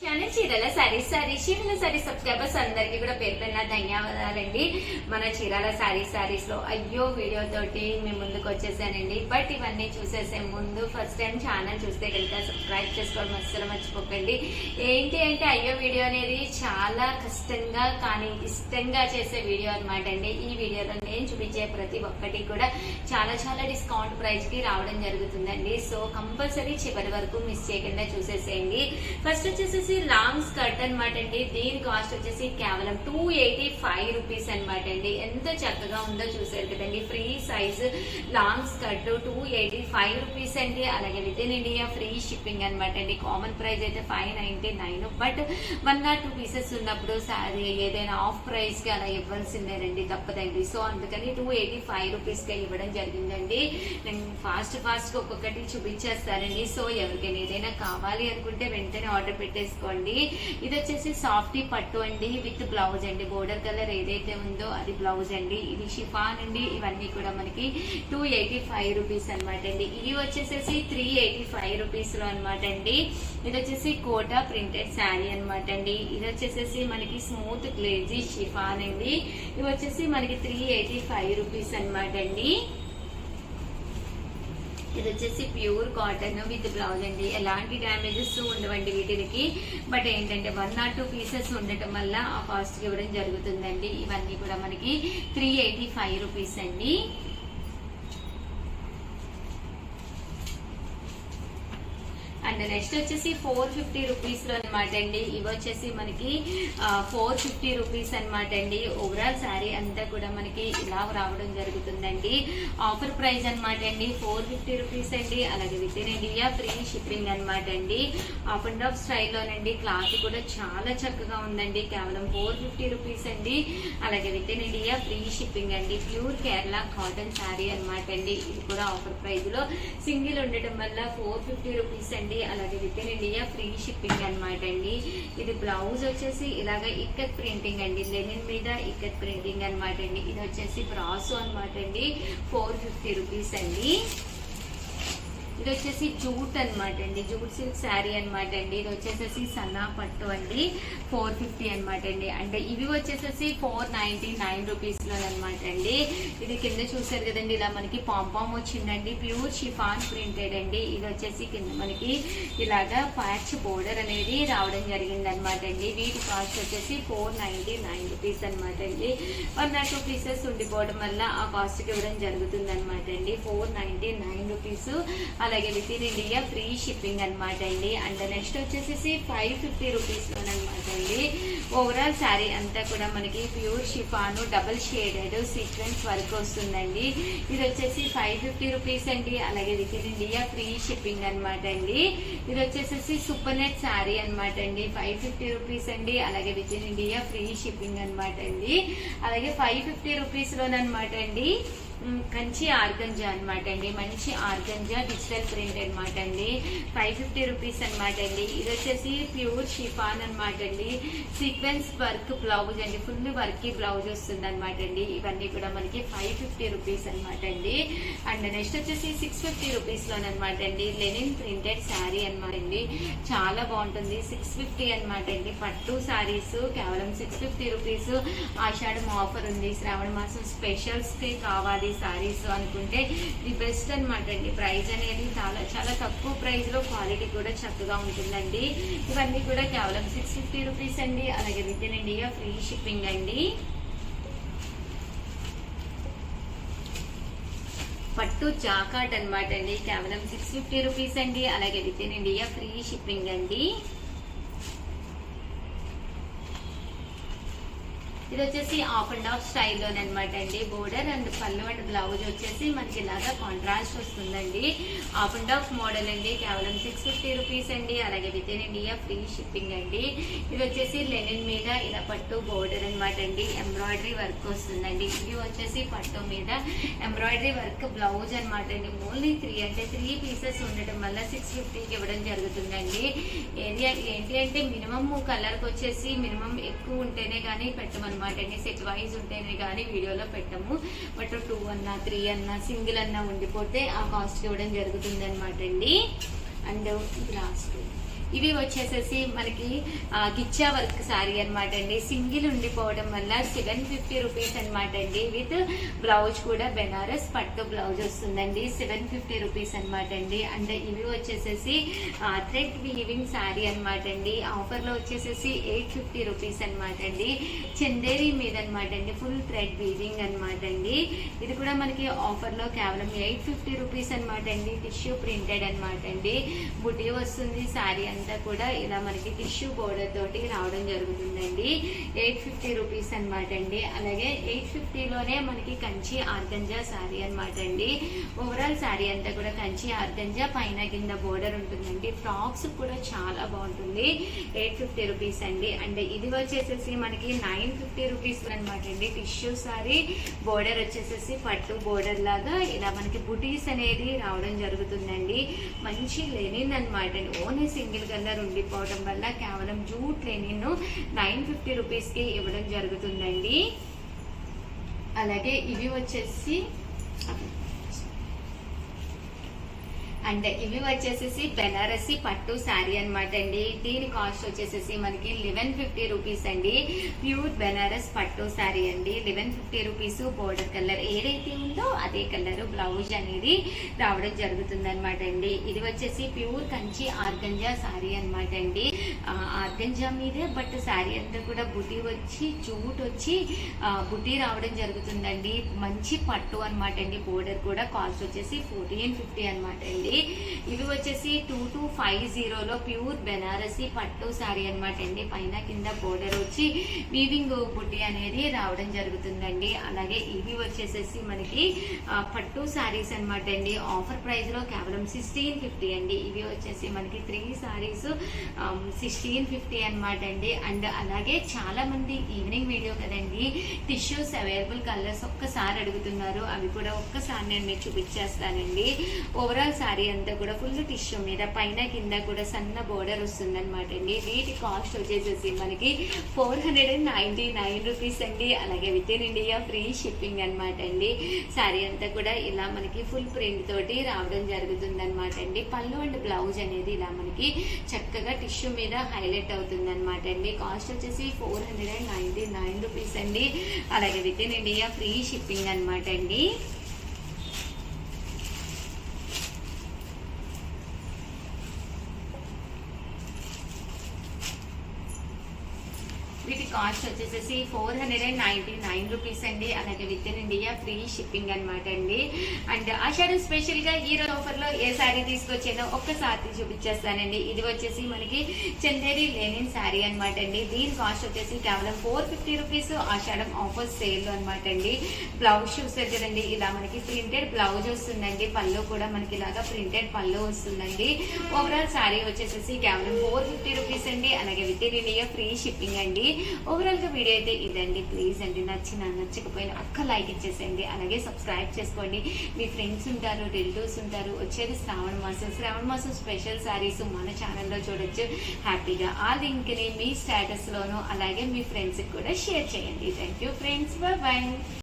Channel Chirala saris subscribers అందరికి కూడా పేరు పేరున ధన్యవాదాలండి. మన చీరాల సారీస్ లో అయ్యో వీడియో తోటి మేము ముందుకు వచ్చేసానండి. బట్ ఇవన్నీ చూసేసే ముందు ఫస్ట్ టైం ఛానల్ చూస్తే కనుక సబ్స్క్రైబ్ చేసుకోవడం అస్సలు మర్చిపోకండి. ఏంటి అంటే అయ్యో వీడియో అనేది చాలా కష్టంగా కానీ ఇష్టంగా చేసే వీడియో అనమాట అండి. ఈ వీడియోలో నేను చూపించే ప్రతి ఒక్కటి కూడా చాలా చాలా డిస్కౌంట్ ప్రైస్ కి రావడం జరుగుతుందండి. సో కంపల్సరీ చివరి వరకు మిస్ చేయకుండా చూసేసేయండి. ఫస్ట్ వచ్చేసి లాంగ్ స్కర్ట్ అనమాట అండి. దీని కాస్ట్ వచ్చేసి కేవలం 285 రూపీస్ అనమాట అండి. ఎంత చక్కగా ఉందో చూసారు కదండి. Free size long skirt 285 rupees అండి. అలాగే within India free shipping అనమాట అండి. కామన్ ప్రైస్ అయితే 599, బట్ 1 or 2 పీసెస్ ఉన్నప్పుడు సారీ ఏదైనా ఆఫ్ ప్రైస్ కి అలా ఇవ్వాల్సిందేనండి, తప్పదండి. సో అందుకని 285 రూపీస్ కి ఇవ్వడం జరిగిందండి. నేను ఫాస్ట్ గా ఒక్కొక్కటి చూపించేస్తానండి. సో ఎవరికైనా ఏదైనా కావాలి అనుకుంటే వెంటనే ఆర్డర్ పెట్టేసుకోండి. ఇది వచ్చేసి సాఫ్టీ పట్టు అండి విత్ బ్లౌజ్ అండి. బోర్డర్ కలర్ ఏదైతే ఉందో అది బ్లౌజ్ అండి. ఇది షిఫాన్ అండి. ఇవన్నీ కూడా మనకి 285 రూపీస్ అనమాట అండి. ఇవి వచ్చేసేసి 385 రూపీస్ లో అనమాట అండి. ఇది వచ్చేసి కోటా ప్రింటెడ్ శారీ అనమాట అండి. ఇది వచ్చేసేసి మనకి స్మూత్ గ్లేజీ షిఫాన్ అండి. ఇవి వచ్చేసి మనకి 385 రూపీస్ అనమాట అండి. ఇది వచ్చేసి ప్యూర్ కాటన్ విత్ బ్లౌజ్ అండి. ఎలాంటి డ్యామేజెస్ ఉండవండి వీటికి. బట్ ఏంటంటే 1 or 2 పీసెస్ ఉండటం వల్ల ఆ కాస్ట్ ఇవ్వడం జరుగుతుందండి. ఇవన్నీ కూడా మనకి 385 రూపీస్ అండి. అండ్ నెక్స్ట్ వచ్చేసి 450 రూపీస్ లో అనమాట అండి. ఇవి వచ్చేసి మనకి 450 రూపీస్ అనమాట అండి. ఓవరాల్ శారీ అంతా కూడా మనకి ఇలా రావడం జరుగుతుందండి. ఆఫర్ ప్రైస్ అనమాట అండి. 450 రూపీస్ అండి. అలాగే within India free shipping అనమాట అండి. ఆఫ్ అండ్ ఆఫ్ స్టైల్లోనండి. క్లాత్ కూడా చాలా చక్కగా ఉందండి. కేవలం 450 రూపీస్ అండి. అలాగే within India free shipping అండి. ప్యూర్ కేరళ కాటన్ శారీ అనమాట అండి. ఇది కూడా ఆఫర్ ప్రైస్ లో సింగిల్ ఉండటం వల్ల 450 రూపీస్ అండి. అలాగే within India free shipping అనమాట అండి. ఇది బ్లౌజ్ వచ్చేసి ఇలాగ ఇక్కత్ ప్రింటింగ్ అండి. లెనిన్ మీద ఇక్కత్ ప్రింటింగ్ అనమాట అండి. ఇది వచ్చేసి బ్రాసో అనమాట అండి. 450 రూపీస్ అండి. ఇది వచ్చేసి జూట్ అనమాట అండి. జూట్ సిల్క్ శారీ అనమాట అండి. ఇది వచ్చేసేసి సన్నా పట్టు అండి. 450 అనమాట అండి. అంటే ఇవి వచ్చేసేసి 499 రూపీస్ లో అనమాట అండి. ఇది కింద చూసారు కదండి, ఇలా మనకి పాంపామ్ వచ్చిందండి. ప్యూర్ షిఫాన్ ప్రింటెడ్ అండి. ఇది వచ్చేసి కింద మనకి ఇలాగా ప్యాచ్ బోర్డర్ అనేది రావడం జరిగింది అనమాట అండి. వీటి కాస్ట్ వచ్చేసి 499 రూపీస్ అనమాట అండి. 1 or 2 పీసెస్ ఉండిపోవడం వల్ల ఆ కాస్ట్ కి ఇవ్వడం జరుగుతుంది అనమాట అండి. 499 రూపీస్. అలాగే within India free shipping అనమాట అండి. అండ్ నెక్స్ట్ వచ్చేసి 550 రూపీస్ లోనమాట అండి. ఓవరాల్ శారీ అంతా కూడా మనకి pure chiffon double shaded sequence work వస్తుందండి. ఇది వచ్చేసి 550 రూపీస్ అండి. అలాగే within India free shipping అనమాట అండి. ఇది వచ్చేసి సూపర్ నెట్ శారీ అనమాట అండి. 550 రూపీస్ అండి. అలాగే within India free shipping అనమాట అండి. అలాగే 550 రూపీస్ లోనమాట అండి కంచి ఆర్గంజా అనమాట అండి. మంచి ఆర్గంజా డిజిటల్ ప్రింట్ అనమాట అండి. 550 రూపీస్ అనమాట అండి. ఇది వచ్చేసి ప్యూర్ షిఫాన్ అనమాట అండి. సీక్వెన్స్ వర్క్ బ్లౌజ్ అండి. ఫుల్ వర్క్ బ్లౌజ్ వస్తుంది అనమాట అండి. ఇవన్నీ కూడా మనకి 550 రూపీస్ అనమాట అండి. అండ్ నెక్స్ట్ వచ్చేసి 650 రూపీస్ లోనమాట అండి. లెనిన్ ప్రింటెడ్ శారీ అనమాట అండి. చాలా బాగుంటుంది. 650 అనమాట అండి. పట్టు శారీస్ కేవలం 650 రూపీస్. ఆషాఢం ఆఫర్ ఉంది. శ్రావణ మాసం స్పెషల్స్ కి కావాలి సారీస్ అనుకుంటే ది బెస్ట్ అనమాట అండి. ప్రైస్ అనేది చాలా చాలా తక్కువ ప్రైస్ లో క్వాలిటీ కూడా చక్కగా ఉంటుందండి. ఇవన్నీ కూడా కేవలం 650 రూపీస్ అండి. అలాగే within India free shipping అండి. పట్టు జాకాట్ అనమాట అండి. కేవలం 650 రూపీస్ అండి. అలాగే within India free shipping అండి. ఇది వచ్చేసి ఆఫ్ అండ్ ఆఫ్ స్టైల్లో అనమాట అండి. బోర్డర్ అండ్ పళ్ళు అండ్ బ్లౌజ్ వచ్చేసి మనకి ఇలాగా కాంట్రాస్ట్ వస్తుందండి. ఆఫ్ అండ్ ఆఫ్ మోడల్ అండి. కేవలం 650 రూపీస్ అండి. అలాగే within India free shipping అండి. ఇది వచ్చేసి లెనిన్ మీద ఇలా పట్టు బోర్డర్ అనమాట అండి. ఎంబ్రాయిడరీ వర్క్ వస్తుందండి. ఇది వచ్చేసి పట్టు మీద ఎంబ్రాయిడరీ వర్క్ బ్లౌజ్ అనమాట అండి. ఓన్లీ 3 పీసెస్ ఉండటం వల్ల 650కి ఇవ్వడం జరుగుతుందండి. ఏంటి అంటే మినిమం కలర్కి వచ్చేసి మినిమం ఎక్కువ ఉంటేనే కానీ పెట్టమన్నమాట అండి. సెట్ వైజ్ ఉంటేనే కానీ వీడియోలో పెట్టము. బట్ 2 అన్నా 3 అన్నా సింగిల్ అన్నా ఉండిపోతే ఆ కాస్ట్ ఇవ్వడం జరుగుతుంది అనమాట అండి. అండ్ లాస్ట్ ఇవి వచ్చేసేసి మనకి గిచ్చా వర్క్ శారీ అనమాట అండి. సింగిల్ ఉండిపోవడం వల్ల 750 రూపీస్ అనమాట అండి. విత్ బ్లౌజ్ కూడా బెనారస్ పట్టు బ్లౌజ్ వస్తుందండి. 750 రూపీస్ అనమాట అండి. అండ్ ఇవి వచ్చేసేసి థ్రెడ్ వీవింగ్ శారీ అనమాట అండి. ఆఫర్ లో వచ్చేసేసి 850 రూపీస్ అనమాట అండి. చందేరి మీద అనమాట అండి. ఫుల్ థ్రెడ్ వీవింగ్ అనమాట అండి. ఇది కూడా మనకి ఆఫర్ లో కేవలం 850 రూపీస్ అనమాట అండి. టిష్యూ ప్రింటెడ్ అనమాట అండి. బుటీ వస్తుంది. శారీ అంతా కూడా ఇలా మనకి టిష్యూ బోర్డర్ తోటి రావడం జరుగుతుందండి. 850 రూపీస్ అనమాట అండి. అలాగే 850 లోనే మనకి కంచి ఆర్గంజా శారీ అనమాట అండి. ఓవరాల్ శారీ అంతా కూడా కంచి ఆర్గంజా పైన కింద బోర్డర్ ఉంటుందండి. ఫ్రాక్స్ కూడా చాలా బాగుంటుంది. 850 రూపీస్ అండి. అండ్ ఇది వచ్చేసేసి మనకి 950 రూపీస్ అనమాట అండి. టిష్యూ శారీ బోర్డర్ వచ్చేసేసి పట్టు బోర్డర్ లాగా ఇలా మనకి బుటీస్ అనేది రావడం జరుగుతుందండి. మంచి లెనిన్ అనమాట అండి. ఓన్లీ సింగిల్ కలర్ ఉండిపోవడం వల్ల కేవలం జూట్ లెనిన్ 950 రూపీస్ కి ఇవ్వడం జరుగుతుందండి. అలాగే ఇవి వచ్చేసి అండ్ ఇవి వచ్చేసేసి బెనారసి పట్టు శారీ అనమాట అండి. దీని కాస్ట్ వచ్చేసేసి మనకి 1150 రూపీస్ అండి. ప్యూర్ బెనారస్ పట్టు శారీ అండి. 1150 రూపీస్. బోర్డర్ కలర్ ఏదైతే ఉందో అదే కలర్ బ్లౌజ్ అనేది రావడం జరుగుతుంది అనమాట అండి. ఇది వచ్చేసి ప్యూర్ కంచి ఆర్గంజా శారీ అనమాట అండి. ఆర్గంజా మీదే బట్ శారీ అంతా కూడా బుటీ వచ్చి జూట్ వచ్చి బుటీ రావడం జరుగుతుందండి. మంచి పట్టు అనమాట అండి. బోర్డర్ కూడా కాస్ట్ వచ్చేసి 1450 అనమాట అండి. ఇవి వచ్చేసి 2250 ప్యూర్ బెనారసి పట్టు శారీ అనమాట అండి. పైన కింద బోర్డర్ వచ్చి వీవింగ్ బుట్టి అనేది రావడం జరుగుతుందండి. అలాగే ఇవి వచ్చేసేసి మనకి పట్టు శారీస్ అనమాట అండి. ఆఫర్ ప్రైస్ లో కేవలం 1650 అండి. ఇవి వచ్చేసి మనకి 3 శారీస్ 1650 అనమాట అండి. అండ్ అలాగే చాలా మంది ఈవినింగ్ వీడియో కదండి, టిష్యూస్ అవైలబుల్ కలర్స్ ఒక్కసారి అడుగుతున్నారు. అవి కూడా ఒక్కసారి నేను మీకు చూపించేస్తానండి. ఓవరాల్ శారీ అంతా కూడా ఫుల్ టిష్యూ మీద పైన కింద కూడా సన్న బోర్డర్ వస్తుంది అనమాట అండి. వీటి కాస్ట్ వచ్చేసేసి మనకి 499 రూపీస్ అండి. అలాగే within India free shipping అనమాట అండి. శారీ అంతా కూడా ఇలా మనకి ఫుల్ ప్రింట్ తోటి రావడం జరుగుతుంది అనమాట అండి. పళ్ళు అండ్ బ్లౌజ్ అనేది ఇలా మనకి చక్కగా టిష్యూ మీద హైలైట్ అవుతుంది అనమాట అండి. కాస్ట్ వచ్చేసి 499 రూపీస్ అండి. అలాగే within India free shipping అనమాట అండి. వీటి కాస్ట్ వచ్చేసేసి 499 రూపీస్ అండి. అలాగే within India free shipping అనమాట అండి. అండ్ ఆషాఢం స్పెషల్ గా ఈ రోజు ఆఫర్ లో ఏ శారీ తీసుకొచ్చానో ఒక్కసారి చూపించేస్తానండి. ఇది వచ్చేసి మనకి చందేరి లెనిన్ శారీ అనమాట అండి. దీని కాస్ట్ వచ్చేసి కేవలం 450 రూపీస్ ఆషాఢం ఆఫర్ సేల్ లో అనమాట అండి. బ్లౌజ్ చూసారు కదండి, ఇలా మనకి ప్రింటెడ్ బ్లౌజ్ వస్తుందండి. పళ్ళు కూడా మనకి ఇలాగా ప్రింటెడ్ పళ్ళు వస్తుందండి. ఓవరాల్ శారీ వచ్చేసేసి కేవలం 450 రూపీస్ అండి. అలాగే within India free shipping అండి. ఓవరాల్ గా వీడియో అయితే ఇదండి. ప్లీజ్ అండి నచ్చకపోయినా ఒక్క లైక్ ఇచ్చేసేయండి. అలాగే సబ్స్క్రైబ్ చేసుకోండి. మీ ఫ్రెండ్స్ ఉంటారు, రిలేటివ్స్ ఉంటారు. వచ్చేది శ్రావణ మాసం స్పెషల్ శారీస్ మన ఛానల్లో చూడొచ్చు హ్యాపీగా. ఆ లింక్ ని మీ స్టేటస్ లోను అలాగే మీ ఫ్రెండ్స్ కి కూడా షేర్ చేయండి. Thank you friends. బాయ్.